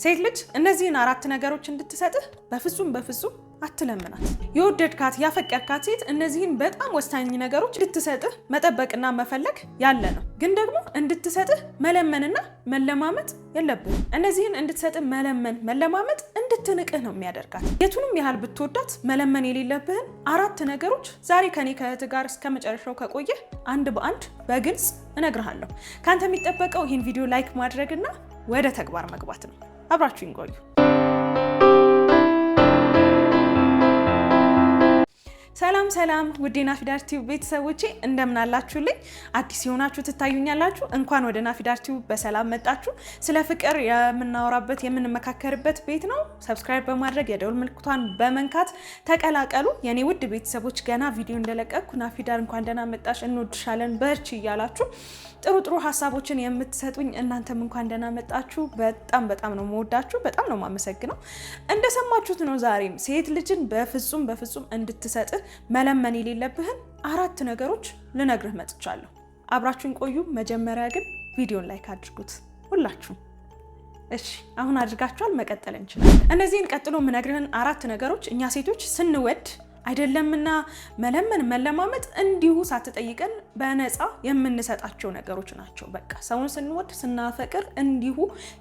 ሴት ልጅ እነዚህን አራት ነገሮች እንድትሰጥህ በፍጹም አትለምናት። የወደድካት ያፈቀርካት ሴት እነዚህን በጣም ወሳኝ ነገሮች እንድትሰጥህ መጠበቅና መፈለግ ያለ ነው። ግን ደግሞ እንድትሰጥህ መለመንና መለማመጥ የለብህም። እነዚህን እንድትሰጥህ መለማመጥ እንድትንቅህ ነው የሚያደርጋት። የቱንም ያህል ብትወዳት መለመን የሌለብህን አራት ነገሮች ዛሬ ከኔ ከእህት ጋር እስከ መጨረሻው ከቆየህ አንድ በአንድ በግልጽ እነግርሃለሁ። ካንተ የሚጠበቀው ይህን ቪዲዮ ላይክ ማድረግና ወደ ተግባር መግባት ነው። አብራችሁኝ ቆዩ። ሰላም ውድ ናፊዳር ቲዩብ ቤተሰቦቼ እንደምን አላችሁልኝ? አዲስ የሆናችሁ ትታዩኛላችሁ። እንኳን ወደ ናፊዳር ቲዩብ በሰላም መጣችሁ። ስለ ፍቅር የምናወራበት የምንመካከርበት ቤት ነው። ሰብስክራይብ በማድረግ የደውል ምልክቷን በመንካት ተቀላቀሉ። የኔ ውድ ቤተሰቦች ገና ቪዲዮ እንደለቀቅኩ ናፊዳር እንኳን ደህና መጣሽ፣ እንወድሻለን፣ በርቺ እያላችሁ ጥሩ ሀሳቦችን የምትሰጡኝ እናንተም እንኳን ደህና መጣችሁ። በጣም ነው የምወዳችሁ፣ በጣም ነው የማመሰግነው። እንደሰማችሁት ነው ዛሬም ሴት ልጅን በፍጹም እንድትሰጥህ መለመን የሌለብህን አራት ነገሮች ልነግርህ መጥቻለሁ። አብራችሁን ቆዩ። መጀመሪያ ግን ቪዲዮን ላይክ አድርጉት ሁላችሁም። እሺ አሁን አድርጋችኋል፣ መቀጠል እንችላለን። እነዚህን ቀጥሎ የምነግርህን አራት ነገሮች እኛ ሴቶች ስንወድ አይደለምና መለማመጥ እንዲሁ ሳትጠይቀን በነፃ የምንሰጣቸው ነገሮች ናቸው። በቃ ሰውን ስንወድ ስናፈቅር እንዲሁ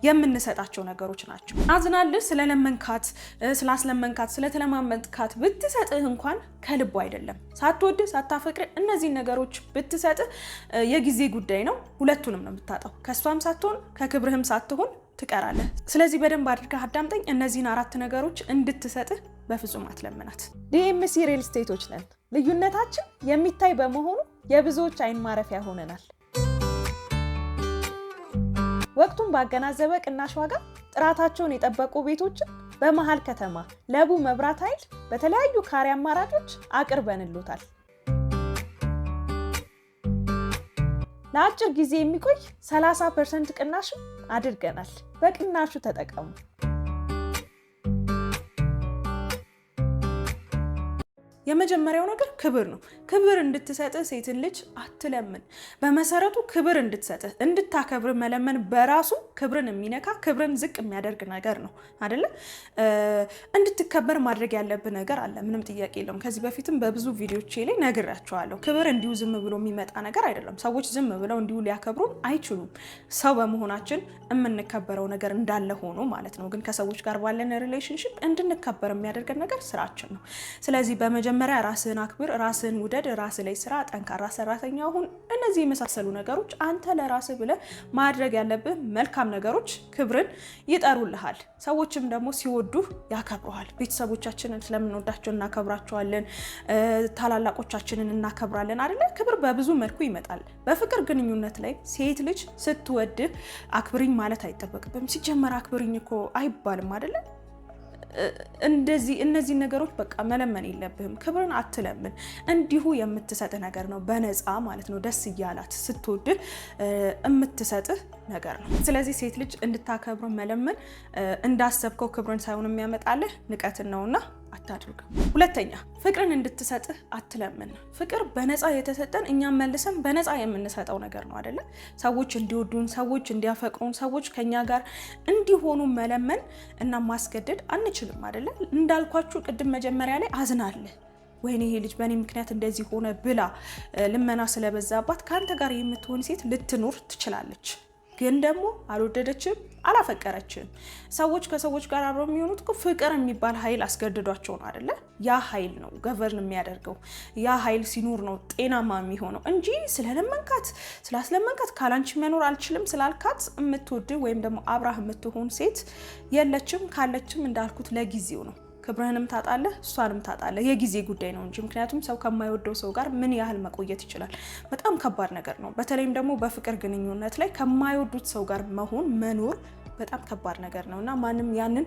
የምንሰጣቸው ነገሮች ናቸው። አዝናልህ ስለለመንካት ስላስለመንካት ስለተለማመጥካት ብትሰጥህ እንኳን ከልቡ አይደለም። ሳትወድ ሳታፈቅር እነዚህ ነገሮች ብትሰጥህ የጊዜ ጉዳይ ነው። ሁለቱንም ነው የምታጣው። ከሷም ሳትሆን ከክብርህም ሳትሆን ትቀራለህ። ስለዚህ በደንብ አድርገህ አዳምጠኝ። እነዚህን አራት ነገሮች እንድትሰጥህ በፍጹም አትለምናት። ዲኤምሲ ሪል ስቴቶች ነን። ልዩነታችን የሚታይ በመሆኑ የብዙዎች አይን ማረፊያ ሆነናል። ወቅቱን ባገናዘበ ቅናሽ ዋጋ ጥራታቸውን የጠበቁ ቤቶችን በመሃል ከተማ ለቡ መብራት ኃይል በተለያዩ ካሬ አማራጮች አቅርበንልዎታል። ለአጭር ጊዜ የሚቆይ 30% ቅናሽ አድርገናል። በቅናሹ ተጠቀሙ። የመጀመሪያው ነገር ክብር ነው። ክብር እንድትሰጥህ ሴትን ልጅ አትለምን። በመሰረቱ ክብር እንድትሰጥህ እንድታከብር መለመን በራሱ ክብርን የሚነካ ክብርን ዝቅ የሚያደርግ ነገር ነው አይደለ? እንድትከበር ማድረግ ያለብህ ነገር አለ፣ ምንም ጥያቄ የለውም። ከዚህ በፊትም በብዙ ቪዲዮቼ ላይ ነግራቸዋለሁ። ክብር እንዲሁ ዝም ብሎ የሚመጣ ነገር አይደለም። ሰዎች ዝም ብለው እንዲሁ ሊያከብሩን አይችሉም። ሰው በመሆናችን የምንከበረው ነገር እንዳለ ሆኖ ማለት ነው። ግን ከሰዎች ጋር ባለን ሪሌሽንሽፕ እንድንከበር የሚያደርገን ነገር ስራችን ነው። ስለዚህ በመጀመሪያ ራስህን አክብር፣ ራስህን ውደድ፣ ራስህ ላይ ስራ፣ ጠንካራ ሰራተኛ ሁን። እነዚህ የመሳሰሉ ነገሮች አንተ ለራስህ ብለህ ማድረግ ያለብህ መልካም ነገሮች ክብርን ይጠሩልሃል። ሰዎችም ደግሞ ሲወዱህ ያከብሩሃል። ቤተሰቦቻችንን ስለምንወዳቸው እናከብራቸዋለን። ታላላቆቻችንን እናከብራለን አይደለ? ክብር በብዙ መልኩ ይመጣል። በፍቅር ግንኙነት ላይ ሴት ልጅ ስትወድህ አክብሪኝ ማለት አይጠበቅብም። ሲጀመር አክብሪኝ እኮ አይባልም አይደለ? እነዚህ ነገሮች በቃ መለመን የለብህም። ክብርን አትለምን፣ እንዲሁ የምትሰጥህ ነገር ነው፣ በነፃ ማለት ነው። ደስ እያላት ስትወድህ የምትሰጥህ ነገር ነው። ስለዚህ ሴት ልጅ እንድታከብር መለመን እንዳሰብከው ክብርን ሳይሆን የሚያመጣልህ ንቀትን ነውና አታድርግ። ሁለተኛ ፍቅርን እንድትሰጥህ አትለምን። ፍቅር በነፃ የተሰጠን እኛም መልሰን በነፃ የምንሰጠው ነገር ነው አይደለ? ሰዎች እንዲወዱን፣ ሰዎች እንዲያፈቅሩን፣ ሰዎች ከኛ ጋር እንዲሆኑ መለመን እና ማስገደድ አንችልም አይደለ? እንዳልኳችሁ ቅድም መጀመሪያ ላይ አዝናለህ ወይኔ ይሄ ልጅ በእኔ ምክንያት እንደዚህ ሆነ ብላ ልመና ስለበዛባት ከአንተ ጋር የምትሆን ሴት ልትኖር ትችላለች። ግን ደግሞ አልወደደችም፣ አላፈቀረችም። ሰዎች ከሰዎች ጋር አብረው የሚሆኑት እኮ ፍቅር የሚባል ኃይል አስገድዷቸው ነው አይደለ? ያ ኃይል ነው ገቨርን የሚያደርገው። ያ ኃይል ሲኖር ነው ጤናማ የሚሆነው እንጂ ስላስለመንካት ካላንቺ መኖር አልችልም ስላልካት የምትወድ ወይም ደግሞ አብራህ የምትሆን ሴት የለችም። ካለችም እንዳልኩት ለጊዜው ነው። ክብርህንም ታጣለህ፣ እሷንም ታጣለህ። የጊዜ ጉዳይ ነው እንጂ ምክንያቱም ሰው ከማይወደው ሰው ጋር ምን ያህል መቆየት ይችላል? በጣም ከባድ ነገር ነው። በተለይም ደግሞ በፍቅር ግንኙነት ላይ ከማይወዱት ሰው ጋር መኖር በጣም ከባድ ነገር ነው እና ማንም ያንን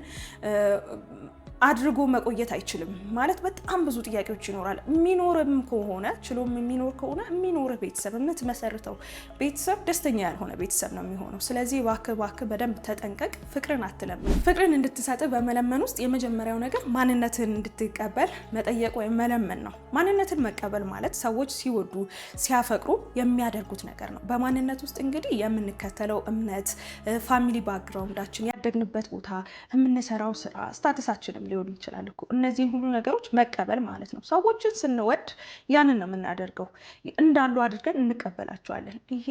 አድርጎ መቆየት አይችልም። ማለት በጣም ብዙ ጥያቄዎች ይኖራል። የሚኖርም ከሆነ ችሎም የሚኖር ከሆነ የሚኖር ቤተሰብ የምትመሰርተው ቤተሰብ ደስተኛ ያልሆነ ቤተሰብ ነው የሚሆነው። ስለዚህ እባክህ በደንብ ተጠንቀቅ። ፍቅርን አትለምን። ፍቅርን እንድትሰጥ በመለመን ውስጥ የመጀመሪያው ነገር ማንነትን እንድትቀበል መጠየቅ ወይም መለመን ነው። ማንነትን መቀበል ማለት ሰዎች ሲወዱ ሲያፈቅሩ የሚያደርጉት ነገር ነው። በማንነት ውስጥ እንግዲህ የምንከተለው እምነት፣ ፋሚሊ ባክግራውንድ ባክግራውንዳችን፣ ያደግንበት ቦታ፣ የምንሰራው ስራ፣ ስታተሳችንም ሊሆን ይችላል እኮ እነዚህን ሁሉ ነገሮች መቀበል ማለት ነው። ሰዎችን ስንወድ ያንን ነው የምናደርገው፣ እንዳሉ አድርገን እንቀበላቸዋለን። ይሄ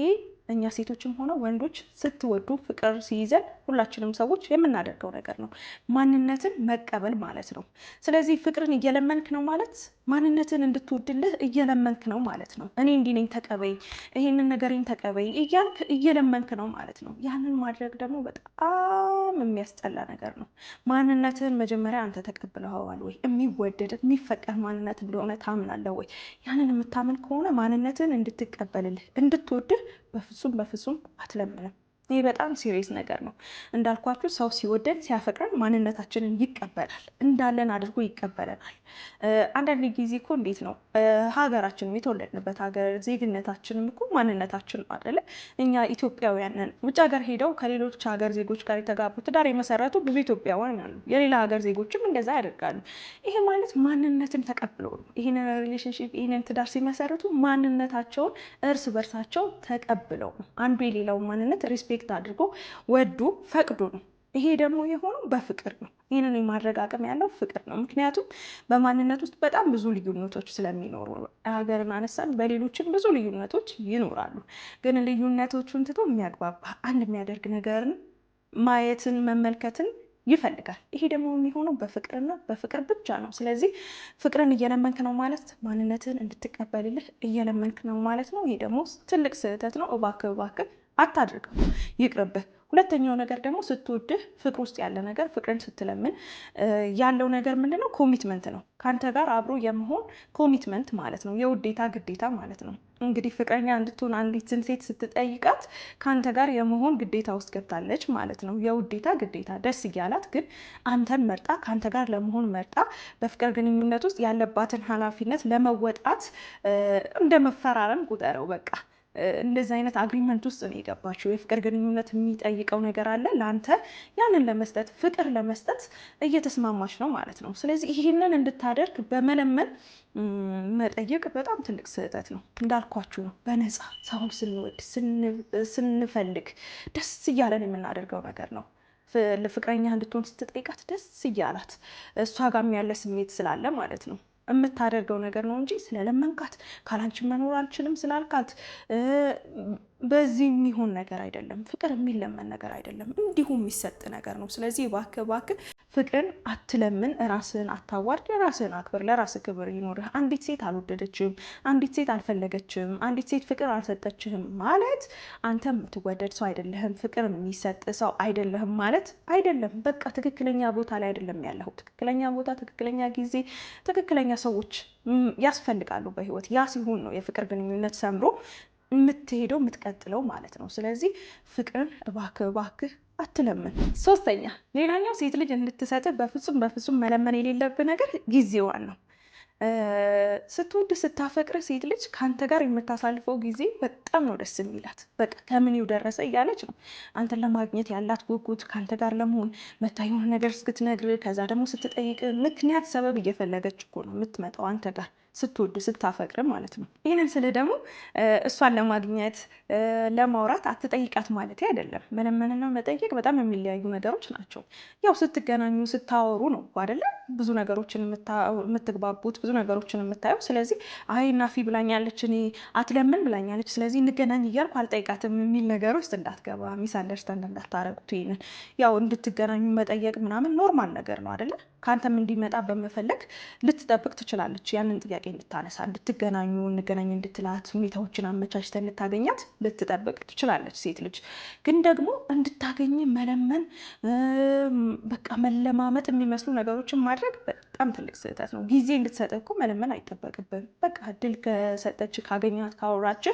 እኛ ሴቶችም ሆነ ወንዶች ስትወዱ ፍቅር ሲይዘን ሁላችንም ሰዎች የምናደርገው ነገር ነው፣ ማንነትን መቀበል ማለት ነው። ስለዚህ ፍቅርን እየለመንክ ነው ማለት ማንነትን እንድትወድልህ እየለመንክ ነው ማለት ነው። እኔ እንዲህ ነኝ ተቀበይ፣ ይሄንን ነገሬን ተቀበይ እያልክ እየለመንክ ነው ማለት ነው። ያንን ማድረግ ደግሞ በጣም የሚያስጠላ ነገር ነው። ማንነትን መጀመሪያ አንተ ተቀብለኸዋል ወይ? የሚወደድ የሚፈቀር ማንነት እንደሆነ ታምናለህ ወይ? ያንን የምታምን ከሆነ ማንነትን እንድትቀበልልህ እንድትወድህ በፍጹም አትለምንም። ይህ በጣም ሲሪየስ ነገር ነው። እንዳልኳችሁ ሰው ሲወደን ሲያፈቅረን ማንነታችንን ይቀበላል፣ እንዳለን አድርጎ ይቀበለናል። አንዳንድ ጊዜ እኮ እንዴት ነው ሀገራችንም የተወለድንበት ሀገር ዜግነታችንም እኮ ማንነታችን ነው አይደለ? እኛ ኢትዮጵያውያንን ውጭ ሀገር ሄደው ከሌሎች ሀገር ዜጎች ጋር የተጋቡ ትዳር የመሰረቱ ብዙ ኢትዮጵያውያን አሉ። የሌላ ሀገር ዜጎችም እንደዛ ያደርጋሉ። ይሄ ማለት ማንነትን ተቀብለው ነው። ይህንን ሪሌሽንሽፕ ይህንን ትዳር ሲመሰረቱ ማንነታቸውን እርስ በርሳቸው ተቀብለው ነው። አንዱ የሌላው ማንነት ሪስፔክት አድርጎ ወዱ ፈቅዶ ነው። ይሄ ደግሞ የሆነው በፍቅር ነው። ይህንን የማድረግ አቅም ያለው ፍቅር ነው። ምክንያቱም በማንነት ውስጥ በጣም ብዙ ልዩነቶች ስለሚኖሩ፣ ሀገርን አነሳን፣ በሌሎችም ብዙ ልዩነቶች ይኖራሉ። ግን ልዩነቶቹን ትቶ የሚያግባባ አንድ የሚያደርግ ነገርን ማየትን መመልከትን ይፈልጋል። ይሄ ደግሞ የሚሆነው በፍቅርና በፍቅር ብቻ ነው። ስለዚህ ፍቅርን እየለመንክ ነው ማለት ማንነትን እንድትቀበልልህ እየለመንክ ነው ማለት ነው። ይሄ ደግሞ ትልቅ ስህተት ነው። እባክህ አታድርገው፣ ይቅርብህ። ሁለተኛው ነገር ደግሞ ስትወድህ ፍቅር ውስጥ ያለ ነገር ፍቅርን ስትለምን ያለው ነገር ምንድነው? ኮሚትመንት ነው። ከአንተ ጋር አብሮ የመሆን ኮሚትመንት ማለት ነው። የውዴታ ግዴታ ማለት ነው። እንግዲህ ፍቅረኛ እንድትሆን አንዲትን ሴት ስትጠይቃት ከአንተ ጋር የመሆን ግዴታ ውስጥ ገብታለች ማለት ነው። የውዴታ ግዴታ ደስ እያላት ግን አንተን መርጣ ከአንተ ጋር ለመሆን መርጣ በፍቅር ግንኙነት ውስጥ ያለባትን ኃላፊነት ለመወጣት እንደ መፈራረም ቁጠረው በቃ። እንደዚህ አይነት አግሪመንት ውስጥ ነው የገባችው። የፍቅር ግንኙነት የሚጠይቀው ነገር አለ። ለአንተ ያንን ለመስጠት ፍቅር ለመስጠት እየተስማማች ነው ማለት ነው። ስለዚህ ይህንን እንድታደርግ በመለመን መጠየቅ በጣም ትልቅ ስህተት ነው። እንዳልኳችሁ ነው። በነፃ ሰውን ስንወድ ስንፈልግ ደስ እያለን የምናደርገው ነገር ነው። ፍቅረኛ እንድትሆን ስትጠይቃት ደስ እያላት እሷ ጋርም ያለ ስሜት ስላለ ማለት ነው የምታደርገው ነገር ነው እንጂ ስለለመንካት ካላንቺ መኖር አልችልም ስላልካት በዚህ የሚሆን ነገር አይደለም። ፍቅር የሚለመን ነገር አይደለም፣ እንዲሁ የሚሰጥ ነገር ነው። ስለዚህ እባክህ ፍቅርን አትለምን፣ ራስህን አታዋርድ፣ ራስህን አክብር፣ ለራስህ ክብር ይኖርህ። አንዲት ሴት አልወደደችም፣ አንዲት ሴት አልፈለገችም፣ አንዲት ሴት ፍቅር አልሰጠችህም ማለት አንተ የምትወደድ ሰው አይደለህም፣ ፍቅር የሚሰጥ ሰው አይደለህም ማለት አይደለም። በቃ ትክክለኛ ቦታ ላይ አይደለም ያለኸው። ትክክለኛ ቦታ፣ ትክክለኛ ጊዜ፣ ትክክለኛ ሰዎች ያስፈልጋሉ በህይወት። ያ ሲሆን ነው የፍቅር ግንኙነት ሰምሮ የምትሄደው የምትቀጥለው ማለት ነው። ስለዚህ ፍቅርን እባክህ አትለምን። ሶስተኛ ሌላኛው ሴት ልጅ እንድትሰጥህ በፍጹም መለመን የሌለብህ ነገር ጊዜዋን ነው። ስትወድ ስታፈቅር ሴት ልጅ ከአንተ ጋር የምታሳልፈው ጊዜ በጣም ነው ደስ የሚላት። በቃ ከምኔው ደረሰ እያለች ነው አንተን ለማግኘት ያላት ጉጉት፣ ከአንተ ጋር ለመሆን መታ የሆነ ነገር እስክትነግር ከዛ ደግሞ ስትጠይቅ ምክንያት ሰበብ እየፈለገች እኮ ነው የምትመጣው አንተ ጋር ስትወድ ስታፈቅር ማለት ነው። ይህንን ስል ደግሞ እሷን ለማግኘት ለማውራት አትጠይቃት ማለት አይደለም። መለመንና መጠየቅ በጣም የሚለያዩ ነገሮች ናቸው። ያው ስትገናኙ ስታወሩ ነው አይደለ ብዙ ነገሮችን የምትግባቡት፣ ብዙ ነገሮችን የምታየው። ስለዚህ አይ ናፊ ብላኛለች፣ እኔ አትለምን ብላኛለች፣ ስለዚህ እንገናኝ እያልኩ አልጠይቃትም የሚል ነገር ውስጥ እንዳትገባ፣ ሚስ አንደርስታንድ እንዳታረጉት። ይሄንን ያው እንድትገናኙ መጠየቅ ምናምን ኖርማል ነገር ነው አይደለ? ከአንተም እንዲመጣ በመፈለግ ልትጠብቅ ትችላለች። ያንን ጥያቄ እንድታነሳ፣ እንድትገናኙ እንገናኝ እንድትላት፣ ሁኔታዎችን አመቻችተ እንድታገኛት ልትጠብቅ ትችላለች ሴት ልጅ። ግን ደግሞ እንድታገኝ መለመን፣ በቃ መለማመጥ የሚመስሉ ነገሮችን ማድረግ በጣም ትልቅ ስህተት ነው። ጊዜ እንድትሰጥ እኮ መለመን አይጠበቅብን። በቃ እድል ከሰጠች ካገኛት፣ ካወራች፣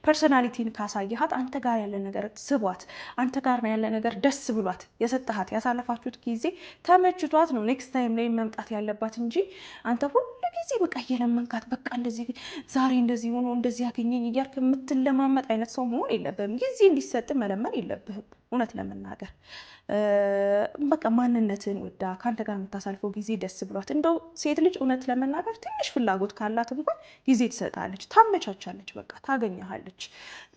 ፐርሶናሊቲን ካሳየሃት፣ አንተ ጋር ያለ ነገር ስቧት፣ አንተ ጋር ያለ ነገር ደስ ብሏት፣ የሰጠሃት ያሳለፋችሁት ጊዜ ተመችቷት ነው ኔክስት ታይም ላይ መምጣት ያለባት እንጂ አንተ ሁሉ ጊዜ በቃ እየለመንካት በቃ እንደዚህ ዛሬ እንደዚህ ሆኖ እንደዚህ ያገኘኝ እያልክ የምትለማመጥ አይነት ሰው መሆን የለብህም። ጊዜ እንዲሰጥ መለመን የለብህም። እውነት ለመናገር በቃ ማንነትን ወዳ ከአንተ ጋር የምታሳልፈው ጊዜ ደስ ብሏት። እንደው ሴት ልጅ እውነት ለመናገር ትንሽ ፍላጎት ካላት እንኳን ጊዜ ትሰጣለች፣ ታመቻቻለች፣ በቃ ታገኘሃለች።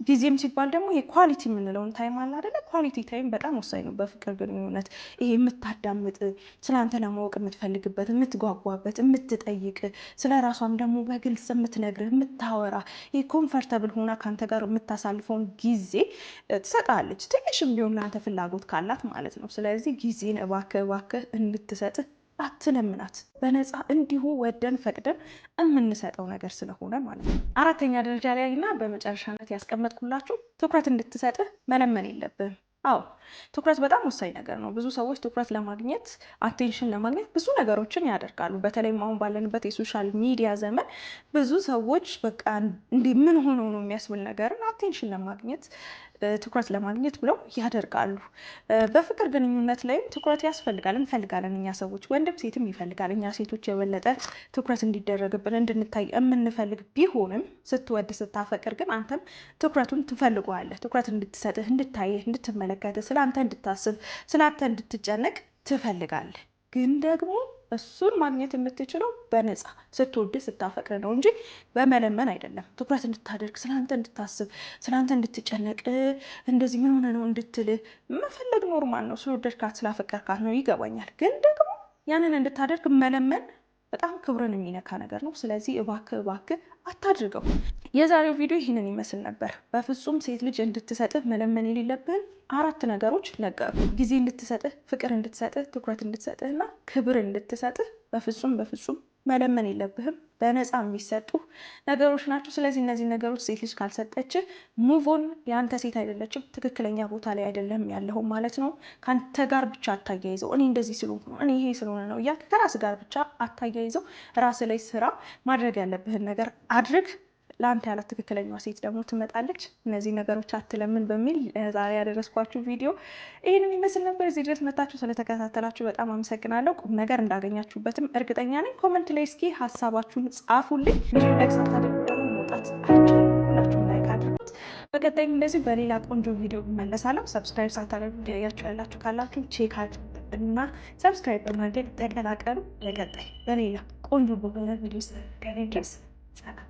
ጊዜም ሲባል ደግሞ ይሄ ኳሊቲ የምንለውን ታይም አለ አይደለ? ኳሊቲ ታይም በጣም ወሳኝ ነው በፍቅር ግንኙነት። ይሄ የምታዳምጥ ስለአንተ ለማወቅ የምትፈልግበት፣ የምትጓጓበት፣ የምትጠይቅ ስለ ራሷም ደግሞ በግልጽ የምትነግርህ፣ የምታወራ ይሄ ኮምፈርተብል ሆና ከአንተ ጋር የምታሳልፈውን ጊዜ ትሰጣለች። ትንሽም ቢሆን ለአንተ ፍላጎት ካላት ማለት ነው። ስለዚህ ጊዜን እባክህ እንድትሰጥህ አትለምናት። በነፃ እንዲሁ ወደን ፈቅደን የምንሰጠው ነገር ስለሆነ ማለት ነው። አራተኛ ደረጃ ላይ እና በመጨረሻነት ያስቀመጥኩላችሁ ትኩረት እንድትሰጥህ መለመን የለብህም። አዎ ትኩረት በጣም ወሳኝ ነገር ነው። ብዙ ሰዎች ትኩረት ለማግኘት አቴንሽን ለማግኘት ብዙ ነገሮችን ያደርጋሉ። በተለይም አሁን ባለንበት የሶሻል ሚዲያ ዘመን ብዙ ሰዎች በቃ እንዲህ ምን ሆኖ ነው የሚያስብል ነገርን አቴንሽን ለማግኘት ትኩረት ለማግኘት ብለው ያደርጋሉ። በፍቅር ግንኙነት ላይም ትኩረት ያስፈልጋል፣ እንፈልጋለን። እኛ ሰዎች ወንድም ሴትም ይፈልጋል። እኛ ሴቶች የበለጠ ትኩረት እንዲደረግብን እንድንታይ የምንፈልግ ቢሆንም ስትወድ ስታፈቅር ግን አንተም ትኩረቱን ትፈልገዋለህ። ትኩረት እንድትሰጥህ፣ እንድታይህ፣ እንድትመለከትህ፣ ስለአንተ እንድታስብ፣ ስለአንተ እንድትጨነቅ ትፈልጋለህ። ግን ደግሞ እሱን ማግኘት የምትችለው በነፃ ስትወድ ስታፈቅር ነው እንጂ በመለመን አይደለም። ትኩረት እንድታደርግ፣ ስለአንተ እንድታስብ፣ ስለአንተ እንድትጨነቅ፣ እንደዚህ ምን ሆነ ነው እንድትል መፈለግ ኖርማል ነው። ስለወደድካት ስላፈቀርካት ነው፣ ይገባኛል። ግን ደግሞ ያንን እንድታደርግ መለመን በጣም ክብርን የሚነካ ነገር ነው። ስለዚህ እባክህ አታድርገው። የዛሬው ቪዲዮ ይህንን ይመስል ነበር። በፍጹም ሴት ልጅ እንድትሰጥህ መለመን የሌለብህን 4 ነገሮች ነገሩ። ጊዜ እንድትሰጥህ፣ ፍቅር እንድትሰጥህ፣ ትኩረት እንድትሰጥህ እና ክብር እንድትሰጥህ በፍጹም መለመን የለብህም። በነፃ የሚሰጡ ነገሮች ናቸው። ስለዚህ እነዚህ ነገሮች ሴት ልጅ ካልሰጠችህ ሙቮን የአንተ ሴት አይደለችም፣ ትክክለኛ ቦታ ላይ አይደለም ያለው ማለት ነው። ከአንተ ጋር ብቻ አታያይዘው። እኔ እንደዚህ ስለሆንኩ ነው፣ እኔ ይሄ ስለሆነ ነው እያልክ ከራስ ጋር ብቻ አታያይዘው። ራስ ላይ ስራ፣ ማድረግ ያለብህን ነገር አድርግ። ለአንተ ያለ ትክክለኛዋ ሴት ደግሞ ትመጣለች። እነዚህ ነገሮች አትለምን በሚል ዛሬ ያደረስኳችሁ ቪዲዮ ይህንን ይመስል ነበር። እዚህ ድረስ መታችሁ ስለተከታተላችሁ በጣም አመሰግናለሁ። ቁም ነገር እንዳገኛችሁበትም እርግጠኛ ነኝ። ኮመንት ላይ እስኪ ሀሳባችሁን ጻፉልኝ። ላይክ ሳታደርጉ ደግሞ መውጣት ሁላችሁም ላይክ አድርጉት። በቀጣይ እንደዚህ በሌላ ቆንጆ ቪዲዮ እመለሳለሁ። ሰብስክራይብ ሳታደርጉ ያላችሁ ካላችሁ ቼክ እና ሰብስክራይብ በማድረግ ተቀላቀሉ። ለቀጣይ በሌላ ቆንጆ በሆነ ቪዲዮ እስከምንገናኝ ድረስ ሰላም።